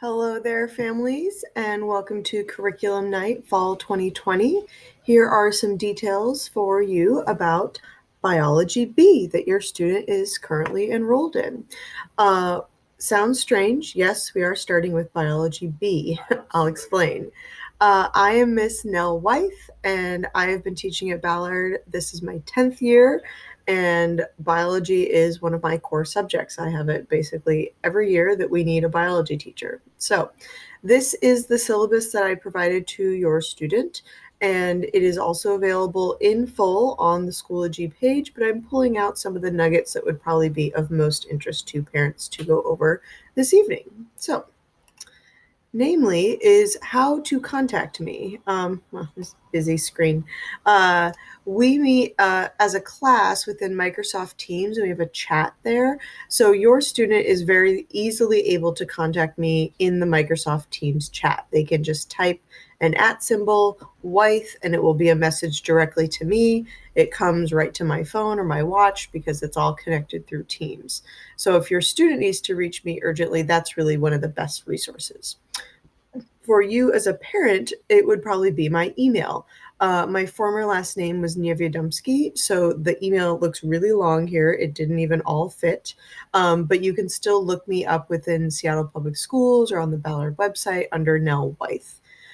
Hello there, families, and welcome to Curriculum Night Fall 2020. Here are some details for you about Biology B that your student is currently enrolled in. Sounds strange. Yes, we are starting with Biology B. I'll explain. I am Miss Nell Wythe, and I have been teaching at Ballard. This is my 10th year, and biology is one of my core subjects. I have it basically every year that we need a biology teacher. So this is the syllabus that I provided to your student, and it is also available in full on the Schoology page, but I'm pulling out some of the nuggets that would probably be of most interest to parents to go over this evening. So namely is how to contact me. This busy screen. We meet as a class within Microsoft Teams, and we have a chat there. So your student is very easily able to contact me in the Microsoft Teams chat. They can just type an @ symbol, Wythe, and it will be a message directly to me. It comes right to my phone or my watch because it's all connected through Teams. So if your student needs to reach me urgently, that's really one of the best resources. For you as a parent, it would probably be my email. My former last name was Niewiadomski, so the email looks really long here. It didn't even all fit, but you can still look me up within Seattle Public Schools or on the Ballard website under Nell Wythe.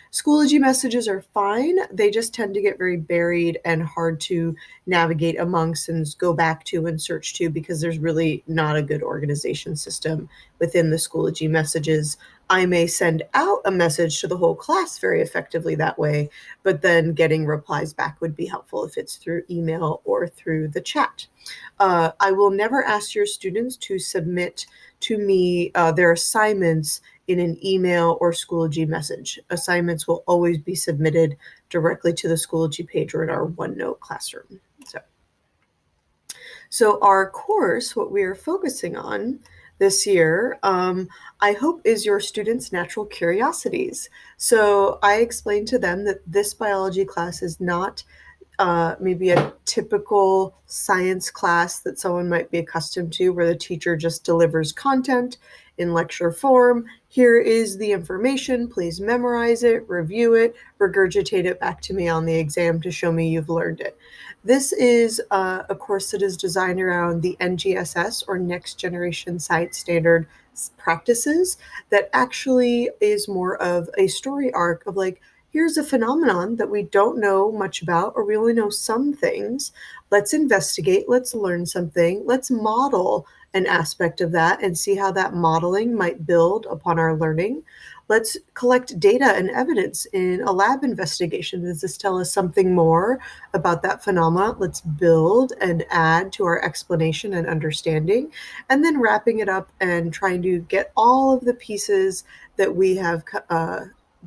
Schoology messages are fine. They just tend to get very buried and hard to navigate amongst and go back to and search to because there's really not a good organization system within the Schoology messages. I may send out a message to the whole class very effectively that way, but then getting replies back would be helpful if it's through email or through the chat. I will never ask your students to submit to me their assignments in an email or Schoology message. Assignments will always be submitted directly to the Schoology page or in our OneNote classroom. So our course, what we are focusing on this year, I hope is your students' natural curiosities. So I explained to them that this biology class is not maybe a typical science class that someone might be accustomed to, where the teacher just delivers content in lecture form. Here is the information. Please memorize it, review it, regurgitate it back to me on the exam to show me you've learned it. This is a course that is designed around the NGSS, or Next Generation Science Standard practices, that actually is more of a story arc of like, here's a phenomenon that we don't know much about, or we only know some things. Let's investigate, let's learn something, let's model an aspect of that and see how that modeling might build upon our learning. Let's collect data and evidence in a lab investigation. Does this tell us something more about that phenomena? Let's build and add to our explanation and understanding, and then wrapping it up and trying to get all of the pieces that we have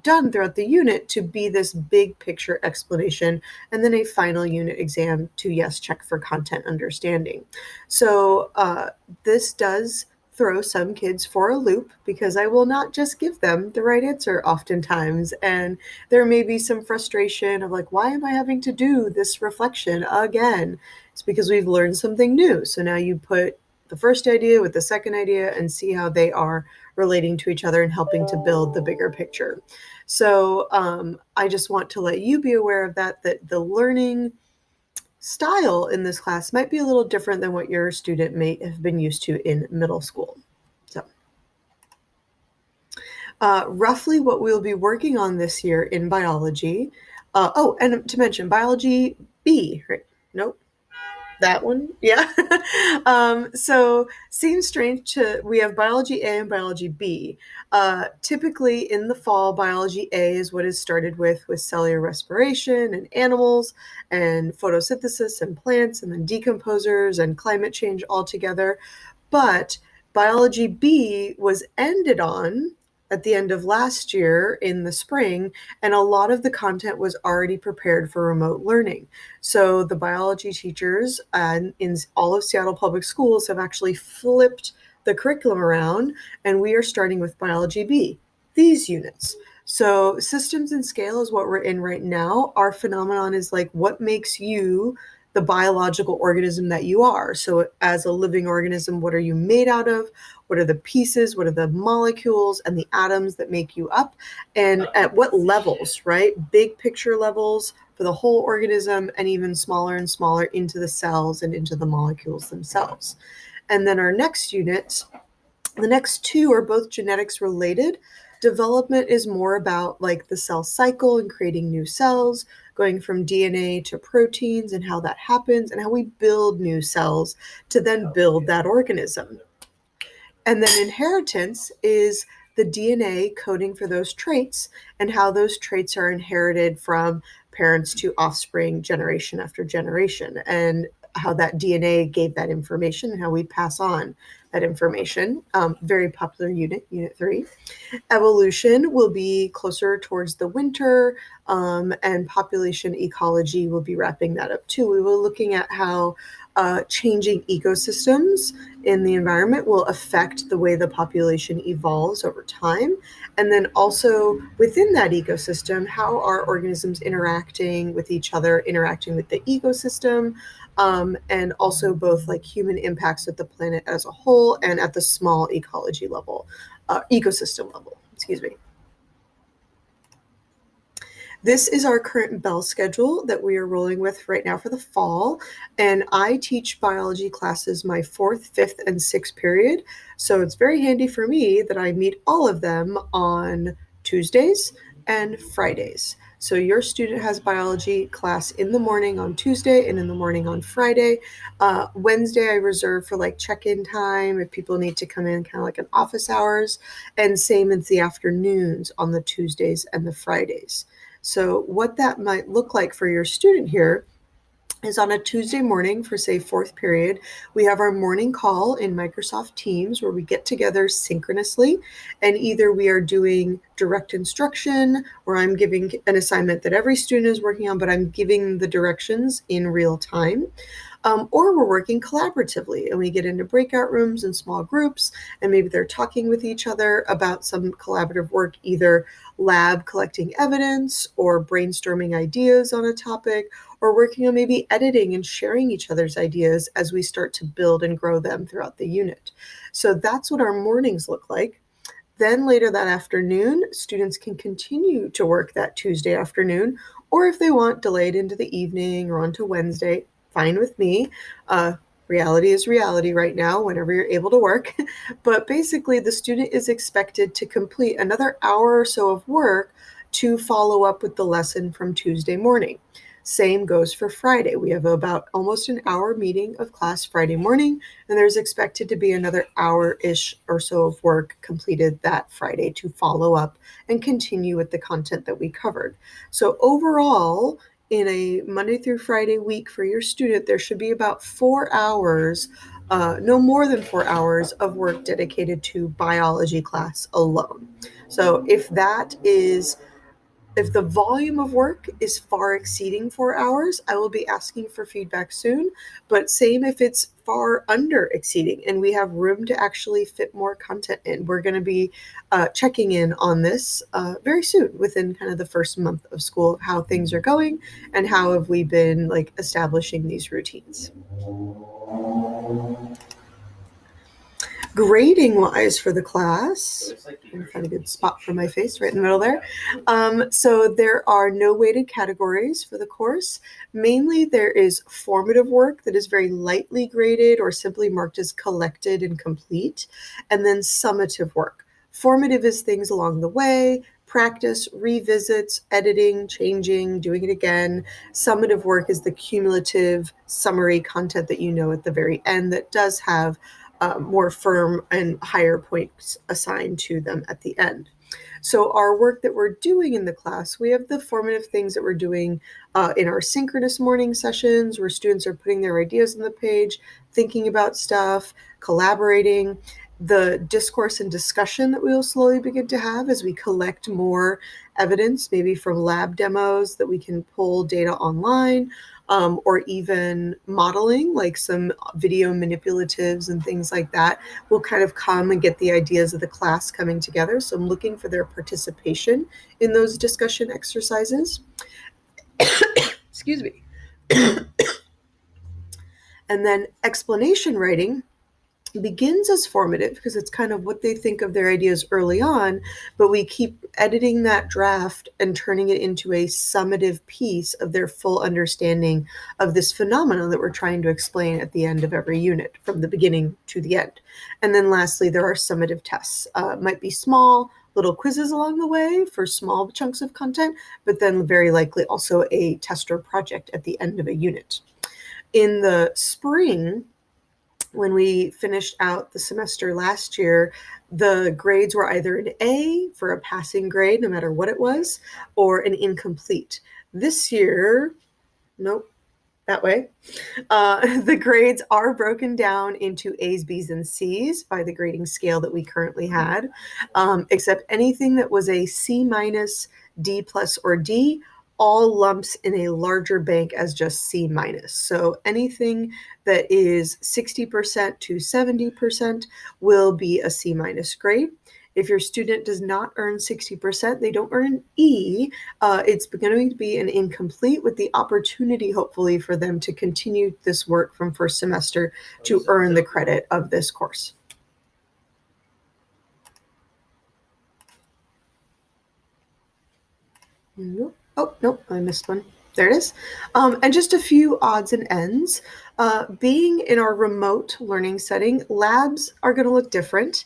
done throughout the unit to be this big picture explanation, and then a final unit exam to, yes, check for content understanding. So this does throw some kids for a loop because I will not just give them the right answer oftentimes, and there may be some frustration of like, why am I having to do this reflection again? It's because we've learned something new. So now you put the first idea with the second idea and see how they are relating to each other and helping to build the bigger picture. So I just want to let you be aware of that the learning style in this class might be a little different than what your student may have been used to in middle school. So roughly what we'll be working on this year in biology. And to mention biology B, right? Nope. That one, yeah. So seems strange we have biology A and biology B. Typically in the fall, biology A is what is started with cellular respiration and animals and photosynthesis and plants and then decomposers and climate change all together. But biology B was ended on at the end of last year in the spring, and a lot of the content was already prepared for remote learning. So the biology teachers in all of Seattle Public Schools have actually flipped the curriculum around, and we are starting with biology B, these units. So systems and scale is what we're in right now. Our phenomenon is like, what makes you the biological organism that you are. So as a living organism, what are you made out of? What are the pieces? What are the molecules and the atoms that make you up? And at what levels, right? Big picture levels for the whole organism, and even smaller and smaller into the cells and into the molecules themselves. And then our next unit, the next two are both genetics related. Development is more about like the cell cycle and creating new cells, going from DNA to proteins and how that happens, and how we build new cells to then build that organism. And then inheritance is the DNA coding for those traits and how those traits are inherited from parents to offspring, generation after generation, and how that DNA gave that information and how we pass on that information. Very popular unit, Unit 3. Evolution will be closer towards the winter, and population ecology will be wrapping that up too. We were looking at how changing ecosystems in the environment will affect the way the population evolves over time. And then also within that ecosystem, how are organisms interacting with each other, interacting with the ecosystem, and also both like human impacts at the planet as a whole and at the small ecology level, ecosystem level, excuse me. This is our current bell schedule that we are rolling with right now for the fall. And I teach biology classes my fourth, fifth, and sixth period. So it's very handy for me that I meet all of them on Tuesdays and Fridays. So your student has biology class in the morning on Tuesday and in the morning on Friday. Wednesday I reserve for like check-in time if people need to come in, kind of like an office hours. And same as the afternoons on the Tuesdays and the Fridays. So what that might look like for your student here is on a Tuesday morning for, say, fourth period, we have our morning call in Microsoft Teams where we get together synchronously, and either we are doing direct instruction or I'm giving an assignment that every student is working on, but I'm giving the directions in real time. Or we're working collaboratively and we get into breakout rooms and small groups, and maybe they're talking with each other about some collaborative work, either lab collecting evidence or brainstorming ideas on a topic, or working on maybe editing and sharing each other's ideas as we start to build and grow them throughout the unit. So that's what our mornings look like. Then later that afternoon, students can continue to work that Tuesday afternoon, or if they want, delayed into the evening or onto Wednesday, fine with me. Reality is reality right now, whenever you're able to work. But basically, the student is expected to complete another hour or so of work to follow up with the lesson from Tuesday morning. Same goes for Friday. We have about almost an hour meeting of class Friday morning, and there's expected to be another hour-ish or so of work completed that Friday to follow up and continue with the content that we covered. So overall, in a Monday through Friday week for your student, there should be about 4 hours, no more than 4 hours of work dedicated to biology class alone. So if the volume of work is far exceeding 4 hours, I will be asking for feedback soon, but same if it's far under exceeding and we have room to actually fit more content in. We're going to be checking in on this very soon, within kind of the first month of school, how things are going and how have we been like establishing these routines. Grading wise for the class, I'm find a good spot for my face right in the middle there. So there are no weighted categories for the course. Mainly there is formative work that is very lightly graded or simply marked as collected and complete, and then summative work. Formative is things along the way, practice, revisits, editing, changing, doing it again. Summative work is the cumulative summary content that you know at the very end that does have more firm and higher points assigned to them at the end. So our work that we're doing in the class, we have the formative things that we're doing in our synchronous morning sessions where students are putting their ideas on the page, thinking about stuff, collaborating. The discourse and discussion that we will slowly begin to have as we collect more evidence, maybe from lab demos that we can pull data online, or even modeling, like some video manipulatives and things like that, will kind of come and get the ideas of the class coming together. So I'm looking for their participation in those discussion exercises. Excuse me. And then explanation writing begins as formative because it's kind of what they think of their ideas early on, but we keep editing that draft and turning it into a summative piece of their full understanding of this phenomenon that we're trying to explain at the end of every unit, from the beginning to the end. And then lastly, there are summative tests. Might be small little quizzes along the way for small chunks of content, but then very likely also a test or project at the end of a unit. In the spring, when we finished out the semester last year, the grades were either an A for a passing grade, no matter what it was, or an incomplete. This year, nope, that way. The grades are broken down into A's, B's, and C's by the grading scale that we currently had, except anything that was a C minus, D plus, or D all lumps in a larger bank as just C minus. So anything that is 60% to 70% will be a C minus grade. If your student does not earn 60%, they don't earn an E. It's going to be an incomplete, with the opportunity, hopefully, for them to continue this work from first semester to earn the credit of this course. Oh, nope, I missed one. There it is. And just a few odds and ends. Being in our remote learning setting, labs are going to look different.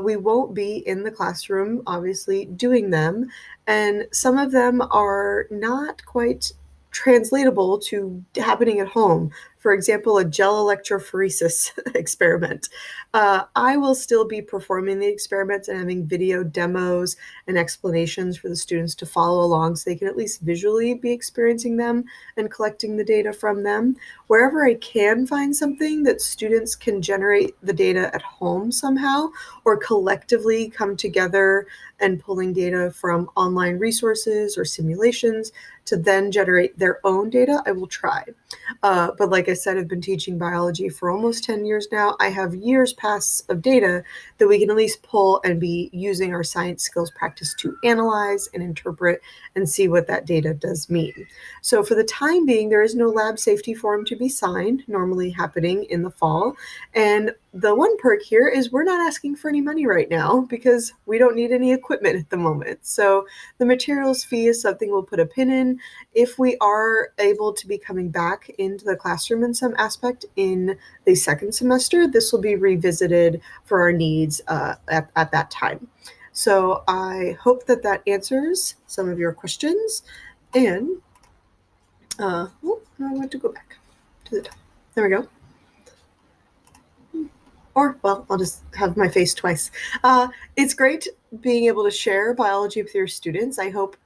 We won't be in the classroom, obviously, doing them. And some of them are not quite translatable to happening at home. For example, a gel electrophoresis experiment. I will still be performing the experiments and having video demos and explanations for the students to follow along so they can at least visually be experiencing them and collecting the data from them. Wherever I can find something that students can generate the data at home somehow, or collectively come together and pulling data from online resources or simulations to then generate their own data, I will try. But like I said, I've been teaching biology for almost 10 years now. I have years past of data that we can at least pull and be using our science skills practice to analyze and interpret and see what that data does mean. So for the time being, there is no lab safety form to be signed, normally happening in the fall. And the one perk here is we're not asking for any money right now because we don't need any equipment at the moment. So the materials fee is something we'll put a pin in. If we are able to be coming back into the classroom in some aspect in the second semester, this will be revisited for our needs at that time. So I hope that answers some of your questions. And I want to go back to the top. There we go. Or, well, I'll just have my face twice. It's great being able to share biology with your students. I hope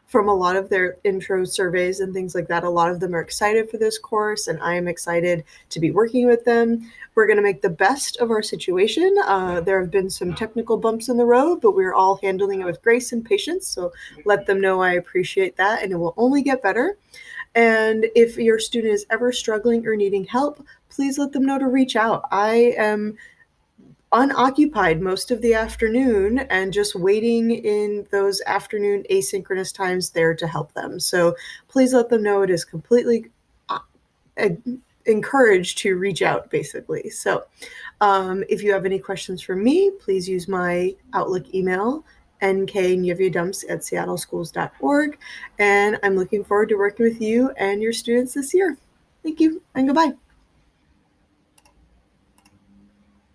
from a lot of their intro surveys and things like that, a lot of them are excited for this course, and I am excited to be working with them. We're going to make the best of our situation. There have been some technical bumps in the road, but we're all handling it with grace and patience, so let them know I appreciate that, and it will only get better. And if your student is ever struggling or needing help, please let them know to reach out. I am unoccupied most of the afternoon and just waiting in those afternoon asynchronous times there to help them. So please let them know it is completely encouraged to reach out, basically. So if you have any questions for me, please use my Outlook email, nknyevyadumps@seattleschools.org. And I'm looking forward to working with you and your students this year. Thank you, and goodbye.